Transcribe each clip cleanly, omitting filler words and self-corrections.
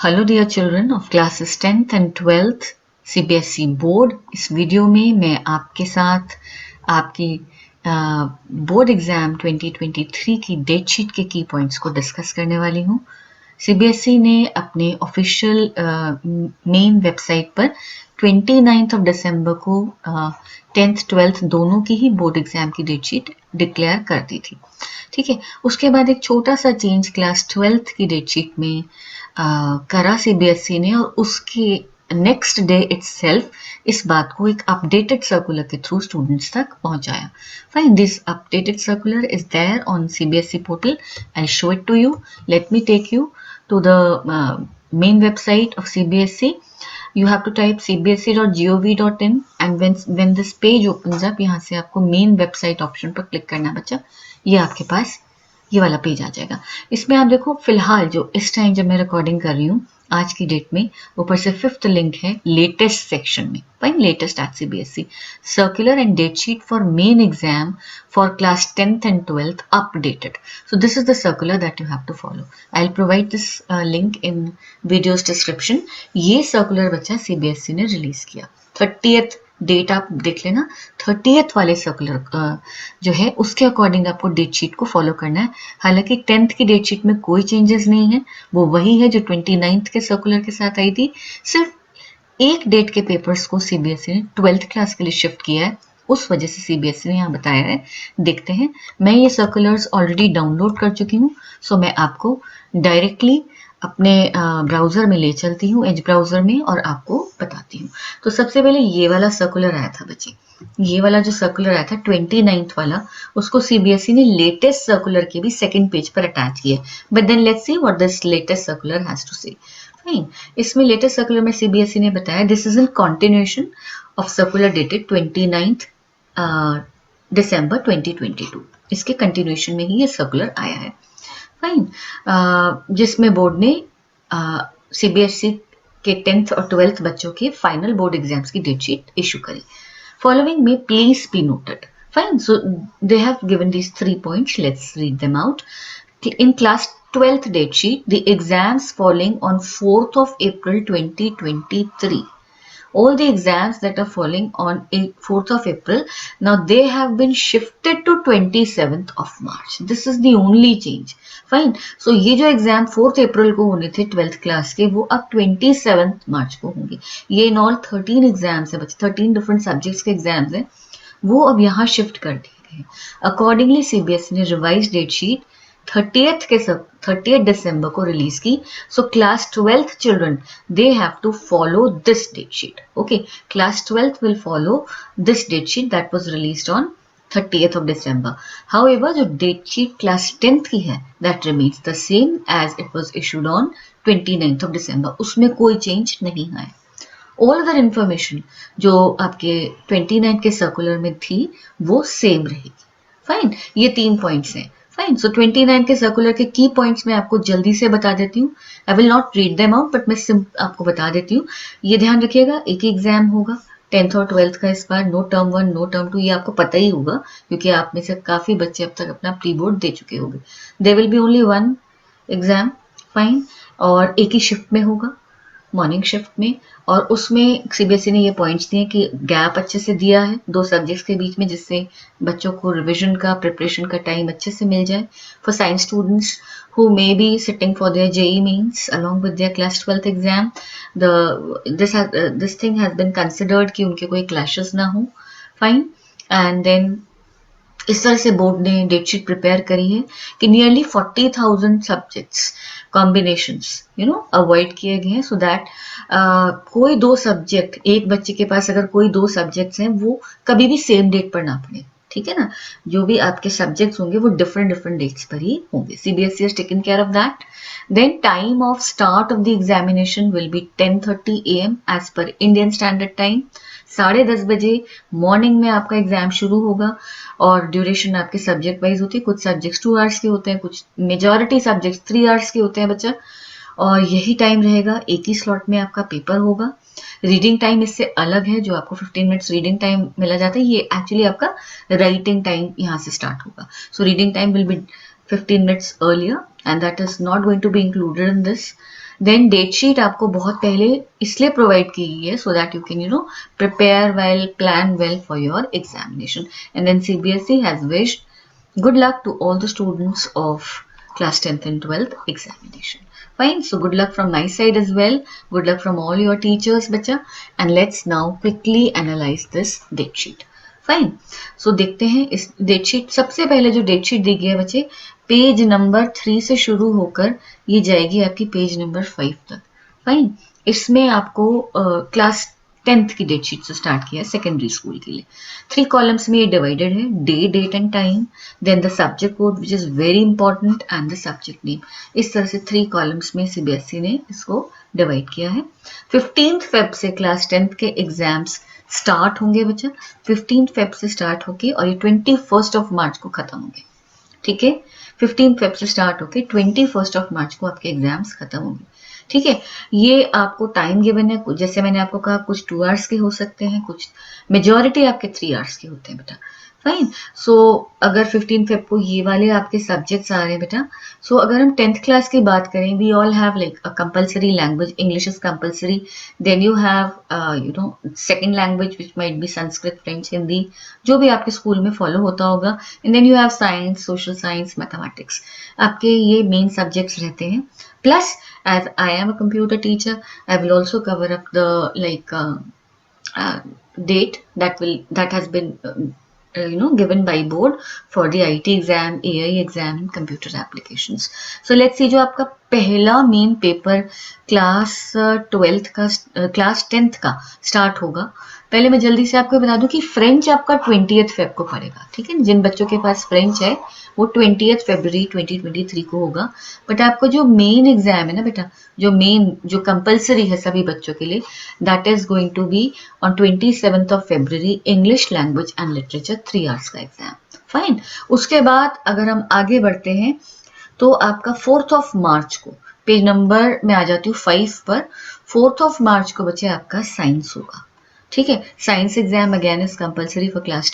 Hello dear children of classes 10th and 12th CBSE board. इस वीडियो में मैं आपके साथ आपकी बोर्ड एग्जाम 2023 की डेट शीट के की पॉइंट्स को डिस्कस करने वाली हूँ। सीबीएसई ने अपने ऑफिशियल मेन वेबसाइट पर 29 दिसंबर को 10th 12th दोनों की ही बोर्ड एग्जाम की डेट शीट डिक्लेयर कर दी थी। ठीक है, उसके बाद एक छोटा सा चेंज क्लास 12th की डेट शीट में करा सीबीएसई ने, और उसके नेक्स्ट डे इटसेल्फ इस बात को एक अपडेटेड सर्कुलर के थ्रू स्टूडेंट्स तक पहुंचाया। Fine, this updated circular is there on CBSE portal. I show it to you. Let me take you to the main website of CBSE. You have to type cbse.gov.in and when this page opens up, यहाँ से आपको main website option पर click करना है बच्चा। ये आपके पास ये वाला पेज आ जाएगा। इसमें आप देखो, फिलहाल जो इस टाइम जब मैं रिकॉर्डिंग कर रही हूँ आज की डेट में, ऊपर से 5th लिंक है लेटेस्ट सेक्शन में। फाइन, latest at CBSE circular and date sheet for main exam for class 10th and 12th updated. So this is the circular that you have to follow. I'll provide this link in video's description. ये circular बच्चा CBSE ने release किया। 30th date आप देख लेना। 30th वाले circular जो है उसके अकॉर्डिंग आपको डेट शीट को फॉलो करना है। हालांकि 10th की डेट शीट में कोई चेंजेस नहीं है, वो वही है जो 29th के सर्कुलर के साथ आई थी। सिर्फ एक डेट के पेपर्स को सीबीएसई ने 12th क्लास के लिए शिफ्ट किया है, उस वजह से सीबीएसई ने यहाँ बताया है। देखते हैं, मैं ये सर्कुलर्स ऑलरेडी डाउनलोड कर चुकी हूँ, सो मैं आपको डायरेक्टली अपने ब्राउज़र में ले चलती हूँ, एज ब्राउज़र में, और आपको बताती हूँ। तो सबसे पहले ये वाला सर्कुलर आया था बच्चे, ये वाला जो सर्कुलर आया था 29th वाला, उसको सीबीएसई ने लेटेस्ट सर्कुलर के भी सेकंड पेज पर अटैच किया। But then let's see what this latest circular has to say. Fine, इसमें लेटेस्ट सर्कुलर में सीबीएसई ने बताया this is in continuation of circular dated 29th December 2022। इसके कंटिन्यूएशन में ही ये सर्कुलर आया है। फाइन, जिसमें बोर्ड ने सीबीएसई के 10th और 12th बच्चों के फाइनल बोर्ड एग्जाम्स की डेट शीट इशू करी। Following may please be noted. Fine, so they have given these 3 points. Let's read them out. In class 12th date sheet, the exams falling on 4th of April 2023. All the exams that are falling on 4th of April, now they have been shifted to 27th of March. This is the only change. Fine. So ये जो exam 4th अप्रैल को होने थे 12th class के, वो अब 27th मार्च को होंगे। ये इन ऑल 13 एग्जाम्स है बच्चे, 13 डिफरेंट सब्जेक्ट्स के एग्जाम्स हैं, वो अब यहाँ शिफ्ट कर दिए गए। अकॉर्डिंगली सीबीएसई ने रिवाइज डेट शीट 30th दिसंबर को रिलीज की। So class 12th children, they have to follow this date sheet. Okay, class 12th will follow this date sheet that was released on 30th of December. However, जो date sheet class 10th की है that remains the same as it was issued on 29th of December. उसमें कोई change नहीं है। All other information जो आपके 29 के सर्कुलर में थी वो सेम रहेगी। फाइन, ये 3 पॉइंट्स हैं। फाइन, सो 29 के सर्कुलर के की पॉइंट्स मैं आपको जल्दी से बता देती हूँ। I will not read them out, but मैं आपको बता देती हूँ। ये ध्यान रखिएगा, एक ही एग्जाम होगा 10th और 12th का इस बार। नो टर्म 1, नो टर्म 2, ये आपको पता ही होगा क्योंकि आप में से काफी बच्चे अब तक अपना प्री बोर्ड दे चुके होंगे। There will be only 1 exam. Fine, और एक ही शिफ्ट में होगा, मॉर्निंग शिफ्ट में, और उसमें सीबीएसई ने ये पॉइंट्स दिए कि गैप अच्छे से दिया है 2 सब्जेक्ट्स के बीच में, जिससे बच्चों को रिवीजन का, प्रिपरेशन का टाइम अच्छे से मिल जाए। For science students who may be sitting for their JEE mains along with their class 12th exam, this thing has been considered कि उनके कोई clashes ना हो। फाइन, एंड देन इस तरह से बोर्ड ने डेट शीट प्रिपेयर करी है कि नियरली 40,000 सब्जेक्ट्स कॉम्बिनेशंस अवॉइड किए गए हैं, सो दैट कोई 2 सब्जेक्ट, एक बच्चे के पास अगर कोई 2 सब्जेक्ट्स हैं, वो कभी भी सेम डेट पर ना पढ़े। ठीक है ना, जो भी आपके सब्जेक्ट्स होंगे वो डिफरेंट डेट्स पर ही होंगे। CBSE has taken care of that. Then time of start of the examination will be 10:30 AM as per Indian standard time. 10:30 बजे मॉर्निंग में आपका एग्जाम शुरू होगा, और ड्यूरेशन आपके सब्जेक्ट वाइज होती है। कुछ सब्जेक्ट्स 2 आवर्स के होते हैं, कुछ मेजॉरिटी सब्जेक्ट्स 3 आवर्स के होते हैं बच्चा, और यही टाइम रहेगा। एक ही स्लॉट में आपका पेपर होगा। रीडिंग टाइम इससे अलग है, जो आपको 15 मिनट्स रीडिंग टाइम मिला जाता है, ये एक्चुअली आपका राइटिंग टाइम यहाँ से स्टार्ट होगा। So reading time will be 15 minutes earlier, and that is not going to be included in this. Then date sheet आपको बहुत पहले इसलिए प्रोवाइड की गई है so that you can prepare well, plan well for your examination. And then CBSE has wished good luck to all the students of class 10th and 12th examination. Fine, so good luck from my side as well. Good luck from all your teachers, bacha. And let's now quickly analyze this date sheet. Fine, so देखते हैं इस date sheet. सबसे पहले जो date sheet दी गई है बच्चे, page number 3 से शुरू होकर ये जाएगी आपकी पेज नंबर 5 तक. फाइन, इसमें आपको क्लास 10th की डेट शीट से स्टार्ट किया है सेकेंडरी स्कूल के लिए. 3 कॉलम्स में ये डिवाइडेड है, day, date and time, then the subject code which is very important and the subject name. इस तरह से 3 कॉलम्स में CBSE ने इसको डिवाइड किया है. 15th फेब से क्लास 10th के एग्जाम्स स्टार्ट होंगे बच्चा. 15th फेब से स्टार्ट होके और ये 21st ऑफ मार्च को खत्म होंगे. ठीक है, 15th फेब से स्टार्ट होके 21st ऑफ मार्च को आपके एग्जाम्स खत्म होंगे. ठीक है, ये आपको टाइम गिवन है. जैसे मैंने आपको कहा कुछ 2 आवर्स के हो सकते हैं, कुछ मेजॉरिटी आपके 3 आवर्स के होते हैं बेटा. फाइन, सो अगर 15 फेब को ये वाले आपके सब्जेक्ट्स आ रहे हैं बेटा. सो अगर हम 10th क्लास की बात करें, we all have like a compulsory language, English is compulsory. Then you have second language which might be Sanskrit, French, Hindi, जो भी आपके स्कूल में फॉलो होता होगा. And then you have science, social science, mathematics. आपके ये मेन सब्जेक्ट्स रहते हैं. Plus as I am a computer teacher, I will also cover up the date that has been given by board for the IT exam, AI exam and computer applications. So let's see, जो आपका पहला main paper class 10th का start होगा. पहले मैं जल्दी से आपको बता दूं कि फ्रेंच आपका 20th फेब को पड़ेगा. ठीक है, जिन बच्चों के पास फ्रेंच है वो 20th फरवरी 2023 को होगा. बट आपको जो मेन एग्जाम है ना बेटा, जो कंपलसरी है सभी बच्चों के लिए, that is going to be on 27th of February, English language and literature 3 hours का एग्जाम. फाइन, उसके बाद अगर हम आगे बढ़ते हैं तो आपका 4th ऑफ मार्च को, पेज नंबर में आ जाती हूँ 5 पर, 4th ऑफ मार्च को बच्चे आपका साइंस होगा. ठीक है, science exam again is compulsory for class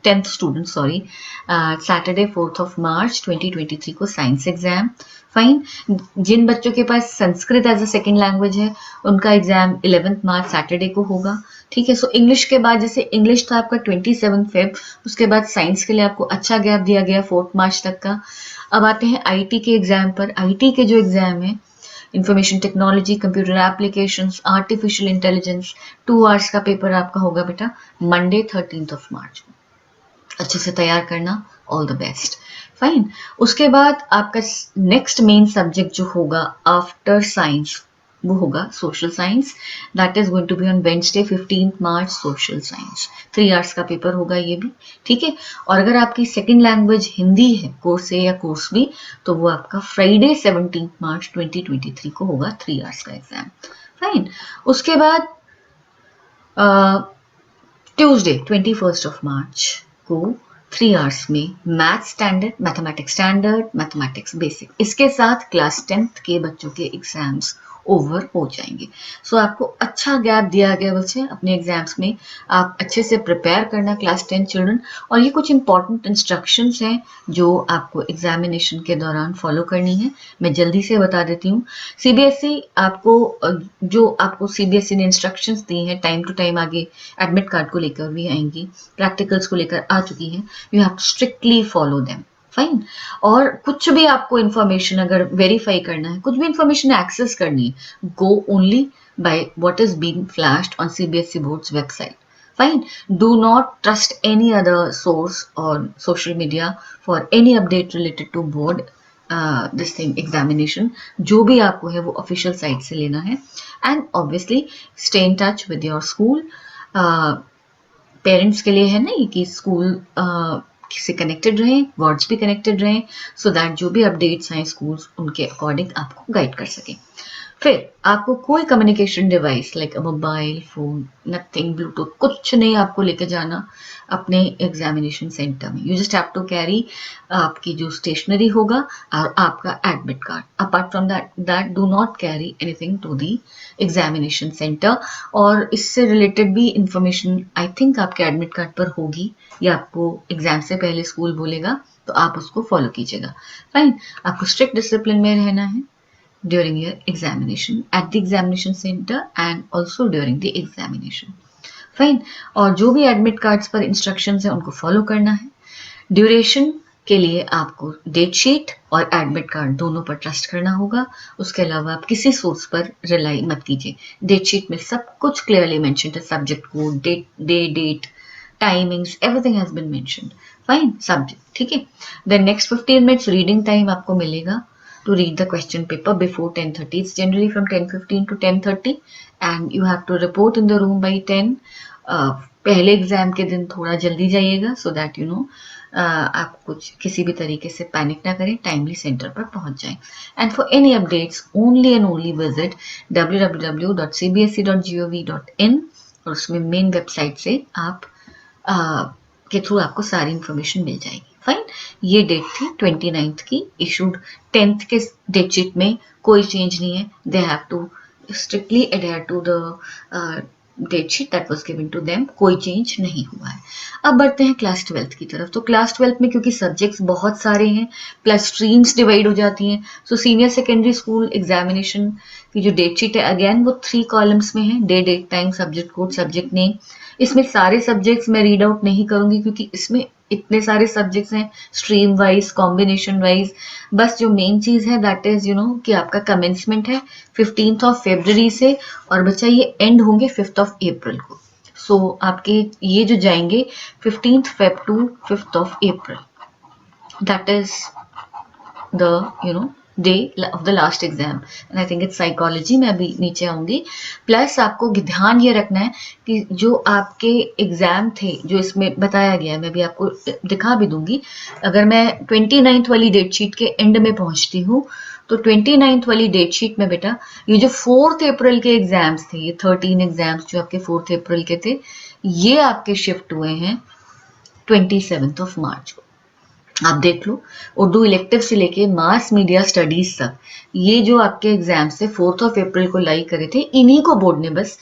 10th student. Sorry, Saturday 4th of March 2023 को साइंस एग्जाम. फाइन, जिन बच्चों के पास Sanskrit as a second language है उनका एग्जाम 11th मार्च सैटरडे को होगा. ठीक है, सो इंग्लिश के बाद, जैसे इंग्लिश था आपका 27 फेब, उसके बाद साइंस के लिए आपको अच्छा गैप दिया गया 4th मार्च तक का. अब आते हैं IT के एग्जाम पर. IT के जो एग्जाम है, information technology, computer applications, artificial intelligence, 2 hours का पेपर आपका होगा बेटा मंडे 13th ऑफ मार्च को. अच्छे से तैयार करना, ऑल द बेस्ट. फाइन, उसके बाद आपका नेक्स्ट मेन सब्जेक्ट जो होगा आफ्टर साइंस वो होगा social science. That is going to be on Wednesday 15th March, social science 3 hours का पेपर होगा ये भी. ठीक है, और अगर आपकी सेकेंड लैंग्वेज हिंदी है, कोर्स ए या कोर्स बी, तो वो आपका फ्राइडे 17th मार्च 2023 को होगा 3 आवर्स का एग्जाम. फाइन, उसके बाद ट्यूसडे 21st ऑफ मार्च को 3 आवर्स में math standard, mathematics standard, mathematics basic, इसके साथ क्लास 10th के बच्चों के एग्जाम्स ओवर हो जाएंगे. सो आपको अच्छा गैप दिया गया बच्चे अपने एग्जाम्स में. आप अच्छे से प्रिपेयर करना क्लास 10 चिल्ड्रन. और ये कुछ इंपॉर्टेंट इंस्ट्रक्शंस हैं जो आपको एग्जामिनेशन के दौरान फॉलो करनी है. मैं जल्दी से बता देती हूँ. CBSE आपको CBSE ने इंस्ट्रक्शंस दी हैं, टाइम टू टाइम आगे एडमिट कार्ड को लेकर भी आएंगी, प्रैक्टिकल्स को लेकर आ चुकी हैं. You have to strictly follow them. Fine, और कुछ भी आपको इंफॉर्मेशन अगर वेरीफाई करना है, कुछ भी इंफॉर्मेशन एक्सेस करनी है, go only by what is being flashed on CBSE boards website. Fine, do not trust any other source on social media for any update related to board this thing examination. जो भी आपको है वो official site से लेना है. And obviously stay in touch with your school. Parents के लिए है ना ये कि स्कूल से कनेक्टेड रहें, वार्ड्स भी कनेक्टेड रहें, सो दैट जो भी अपडेट्स आए स्कूल्स उनके अकॉर्डिंग आपको गाइड कर सकें. फिर आपको कोई communication device like mobile phone, nothing, bluetooth, कुछ नहीं आपको लेके जाना अपने एग्जामिनेशन सेंटर में. You just have to carry आपकी जो स्टेशनरी होगा और आपका admit card. Apart from that do not carry anything to the examination centre. और इससे रिलेटेड भी इंफॉर्मेशन आई थिंक आपके एडमिट कार्ड पर होगी या आपको एग्जाम से पहले स्कूल बोलेगा, तो आप उसको फॉलो कीजिएगा. फाइन, आपको स्ट्रिक्ट डिसिप्लिन में रहना है. during your examination, at the examination center and also during the examination. Fine. और जो भी एडमिट कार्ड्स पर इंस्ट्रक्शंस है उनको फॉलो करना है. ड्यूरेशन के लिए आपको डेट शीट और एडमिट कार्ड दोनों पर ट्रस्ट करना होगा. उसके अलावा आप किसी सोर्स पर रिलाई मत कीजिए. डेट शीट में सब कुछ क्लियरली मेंशन्ड है, subject code, date, timings, everything has been mentioned. Fine. Subject, ठीक है. Then next 15 minutes reading time आपको मिलेगा to read the question paper before 10:30. It's generally from 10:15 to 10:30 and you have to report in the room by 10. पहले exam के दिन थोड़ा जल्दी जाइएगा so that you know आप कुछ किसी भी तरीके से पैनिक ना करें, टाइमली सेंटर पर पहुंच जाएं. And for any updates only and only visit www.cbse.gov.in और उसमें मेन वेबसाइट से आप के थ्रू आपको सारी इंफॉर्मेशन मिल जाएगी. फाइन. ये डेट थी 29th की. इशूड 10th के डेट शीट में कोई चेंज नहीं है. They have to strictly adhere to the date sheet that was given to them. कोई चेंज नहीं हुआ है. अब बढ़ते हैं क्लास 12th की तरफ. तो क्लास 12th में क्योंकि सब्जेक्ट्स बहुत सारे हैं प्लस स्ट्रीम्स डिवाइड हो जाती हैं, so senior secondary school examination की जो डेट शीट है अगेन वो 3 कॉलम्स में है. Date time, subject code, subject name. इसमें सारे सब्जेक्ट्स मैं रीड आउट नहीं करूंगी क्योंकि इसमें इतने सारे सब्जेक्ट्स हैं स्ट्रीम वाइज, कॉम्बिनेशन वाइज. बस जो मेन चीज है दैट इज यू नो कि आपका कमेंसमेंट है 15th ऑफ फरवरी से और बच्चा ये एंड होंगे 5th ऑफ अप्रैल को. सो आपके ये जो जाएंगे 15th Feb to 5th of April, that is the you know day of the last exam. And I think it's psychology. मैं अभी नीचे आऊंगी. प्लस आपको ध्यान ये रखना है कि जो आपके एग्जाम थे जो इसमें बताया गया है, मैं भी आपको दिखा भी दूंगी. अगर मैं 29th वाली डेट शीट के एंड में पहुंचती हूँ तो 29th वाली डेट शीट में बेटा ये जो 4th अप्रैल के एग्जाम्स थे, ये 13 एग्जाम्स जो आपके 4th अप्रैल के थे, ये आपके शिफ्ट हुए हैं 27th ऑफ मार्च को. आप देख लो उर्दू इलेक्टिव से लेके मास मीडिया स्टडीज तक ये जो आपके एग्जाम्स थे 4th ऑफ अप्रैल को लाई करे थे, इन्हीं को बोर्ड ने बस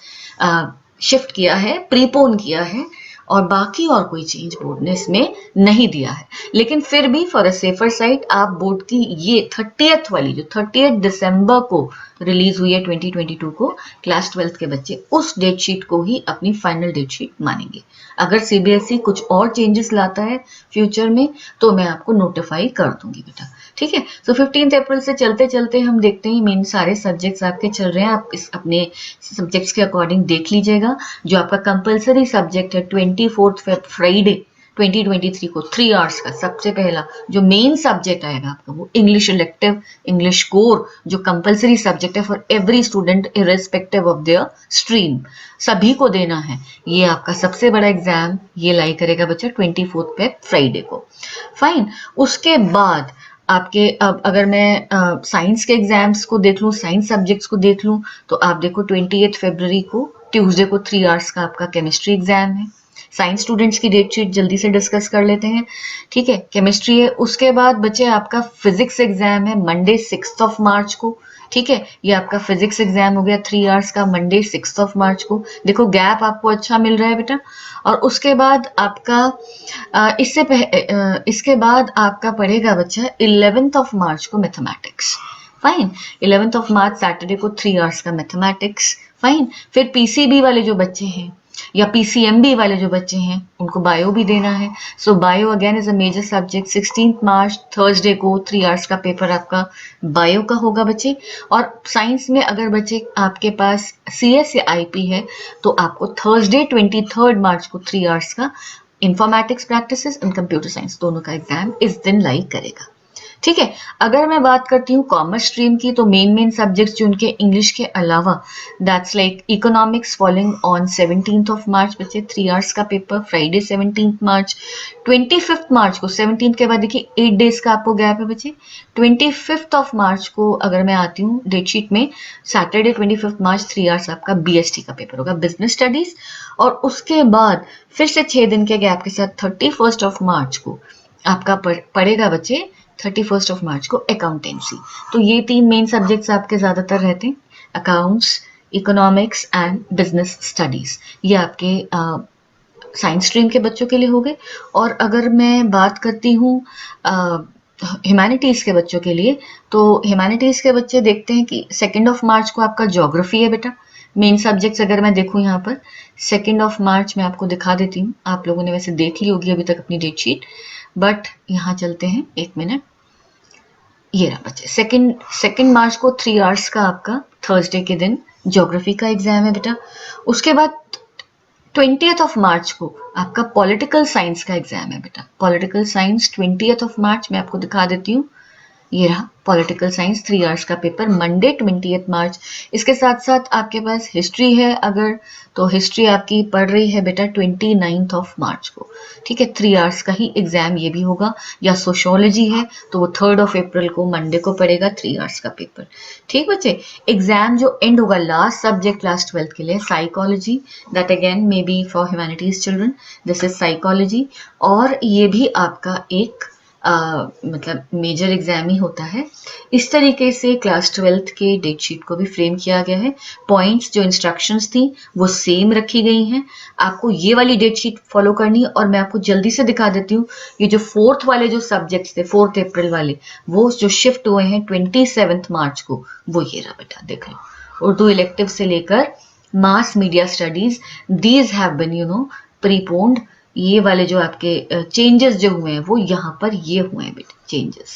शिफ्ट किया है, प्रीपोन किया है और बाकी और कोई चेंज बोर्ड ने इसमें नहीं दिया है. लेकिन फिर भी फॉर अ सेफर साइड आप बोर्ड की ये 30th वाली जो 30 दिसंबर को रिलीज हुई है 2022 को, क्लास 12th के बच्चे उस डेट शीट को ही अपनी फाइनल डेट शीट मानेंगे. अगर सीबीएसई कुछ और चेंजेस लाता है फ्यूचर में तो मैं आपको नोटिफाई कर दूंगी बेटा. ठीक है. सो 15 अप्रैल से चलते चलते हम देखते हैं मेन सारे सब्जेक्ट्स आपके चल रहे हैं. आप इस अपने सब्जेक्ट्स के अकॉर्डिंग देख लीजिएगा. जो आपका कंपलसरी सब्जेक्ट है 24 फ्राइडे 2023 को 3 आवर्स का सबसे पहला जो मेन सब्जेक्ट आएगा आपका वो इंग्लिश इलेक्टिव, इंग्लिश कोर, जो कंपलसरी सब्जेक्ट है for every student irrespective of their stream, सभी को देना है. ये आपका सबसे बड़ा एग्जाम ये लाई करेगा बच्चा 24 पे फ्राइडे को. फाइन. उसके बाद आपके अब अगर मैं साइंस के एग्जाम्स को देख लूँ, साइंस सब्जेक्ट्स को देख लूँ, तो आप देखो 28 फरवरी को ट्यूसडे को 3 आवर्स का आपका केमिस्ट्री एग्जाम है. साइंस स्टूडेंट्स की डेट शीट जल्दी से डिस्कस कर लेते हैं. ठीक है. केमिस्ट्री है. उसके बाद बच्चे आपका फिजिक्स एग्जाम है मंडे 6th ऑफ मार्च को. ठीक है. ये आपका फिजिक्स एग्जाम हो गया 3 आवर्स का मंडे 6th ऑफ मार्च को. देखो गैप आपको अच्छा मिल रहा है बेटा. और उसके बाद आपका इसके बाद आपका पढ़ेगा बच्चा 11th ऑफ मार्च को mathematics. Fine. 11th of March Saturday को 3 आवर्स का मैथमेटिक्स. फाइन. फिर पीसीबी वाले जो बच्चे हैं या पीसीएमबी वाले जो बच्चे हैं उनको बायो भी देना है. So bio again is a major subject. 16 March Thursday को 3 आवर्स का पेपर आपका बायो का होगा बच्चे. और साइंस में अगर बच्चे आपके पास सीएस या आईपी है तो आपको थर्सडे 23 मार्च को 3 आवर्स का informatics practices and computer science दोनों का एग्जाम इस दिन लाई करेगा. ठीक है. अगर मैं बात करती हूँ कॉमर्स स्ट्रीम की तो मेन सब्जेक्ट्स जो उनके इंग्लिश के अलावा that's like economics following on 17th of March बच्चे 3 आवर्स का पेपर फ्राइडे 17th मार्च. 25th मार्च को 17th के बाद देखिए 8 डेज का आपको गैप है बच्चे. 25th ऑफ मार्च को अगर मैं आती हूँ डेट शीट में सैटरडे 25th मार्च 3 आवर्स आपका बीएसटी का पेपर होगा, बिजनेस स्टडीज. और उसके बाद फिर से 6 दिन के गैप के साथ 31st ऑफ मार्च को आपका पढ़ेगा बच्चे 31st ऑफ मार्च को अकाउंटेंसी. तो ये 3 मेन सब्जेक्ट्स आपके ज्यादातर रहते हैं, accounts, economics and business studies. ये आपके साइंस स्ट्रीम के बच्चों के लिए हो गए. और अगर मैं बात करती हूँ ह्यूमैनिटीज़ के बच्चों के लिए, तो ह्यूमैनिटीज़ के बच्चे देखते हैं कि 2 मार्च को आपका ज्योग्राफी है बेटा। मेन सब्जेक्ट्स अगर मैं देखूँ यहाँ पर 2 मार्च मैं आपको दिखा देती हूँ, आप लोगों ने वैसे देख ली होगी अभी तक अपनी डेट शीट, बट यहाँ चलते हैं, 1 मिनट। ये रहा बच्चे, सेकेंड मार्च को 3 आवर्स का आपका थर्सडे के दिन ज्योग्राफी का एग्जाम है बेटा। उसके बाद 20 मार्च को आपका पॉलिटिकल साइंस का एग्जाम है बेटा। पॉलिटिकल साइंस 20 मार्च मैं आपको दिखा देती हूँ, ये रहा पॉलिटिकल साइंस 3 आवर्स का पेपर, मंडे 20 मार्च। इसके साथ साथ आपके पास हिस्ट्री है, अगर तो हिस्ट्री आपकी पढ़ रही है बेटा 29 मार्च को, ठीक है, 3 आवर्स का ही एग्जाम ये भी होगा। या सोशोलॉजी है तो वो 3 अप्रैल को मंडे को पड़ेगा, 3 आवर्स का पेपर। ठीक बच्चे, एग्जाम जो एंड होगा लास्ट सब्जेक्ट क्लास 12 के लिए psychology, that again may be for humanities children, this is psychology. और ये भी आपका एक मतलब मेजर एग्जाम ही होता है। इस तरीके से क्लास 12th के डेट शीट को भी फ्रेम किया गया है। पॉइंट्स जो इंस्ट्रक्शंस थी वो सेम रखी गई हैं। आपको ये वाली डेट शीट फॉलो करनी है। और मैं आपको जल्दी से दिखा देती हूँ, ये जो 4th वाले जो सब्जेक्ट्स थे 4 अप्रैल वाले, वो जो शिफ्ट हुए हैं 27 मार्च को, वो ये रहा बेटा, देख लो। उर्दू इलेक्टिव से लेकर mass media studies, these have been preponed. ये वाले जो आपके चेंजेस जो हुए हैं वो यहाँ पर ये हुए हैं बेटा चेंजेस,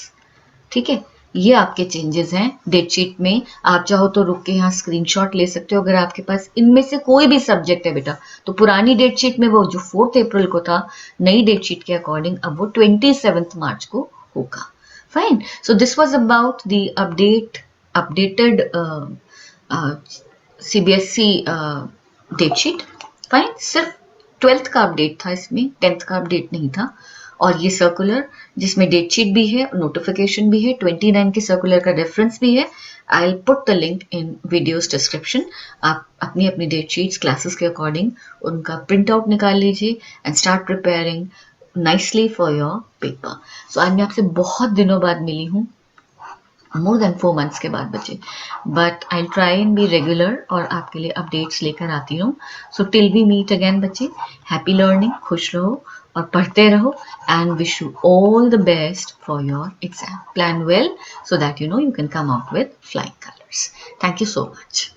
ठीक है। ये आपके चेंजेस हैं डेट शीट में। आप चाहो तो रुक के यहाँ स्क्रीनशॉट ले सकते हो अगर आपके पास इनमें से कोई भी सब्जेक्ट है बेटा। तो पुरानी डेट शीट में वो जो 4 अप्रैल को था, नई डेट शीट के अकॉर्डिंग अब वो 27 मार्च को होगा। Fine, so this was about the updated CBSE date sheet. Fine, सिर्फ 12th का अपडेट था इसमें, 10th का अपडेट नहीं था। और ये सर्कुलर जिसमें डेट शीट भी है, नोटिफिकेशन भी है, 29 के सर्कुलर का रेफरेंस भी है। I will put the link in videos description. आप अपनी अपनी डेट शीट्स क्लासेस के अकॉर्डिंग उनका प्रिंट आउट निकाल लीजिए and start preparing nicely for your paper. So आज मैं आपसे बहुत दिनों बाद मिली हूँ, मोर देन 4 मंथ्स के बाद बच्चे, but I try and be regular और आपके लिए अपडेट्स लेकर आती हूँ। So till we meet again बच्चे, हैप्पी लर्निंग, खुश रहो और पढ़ते रहो and wish you all the best for your exam. Plan well so that you can come out with flying colors. Thank you so much.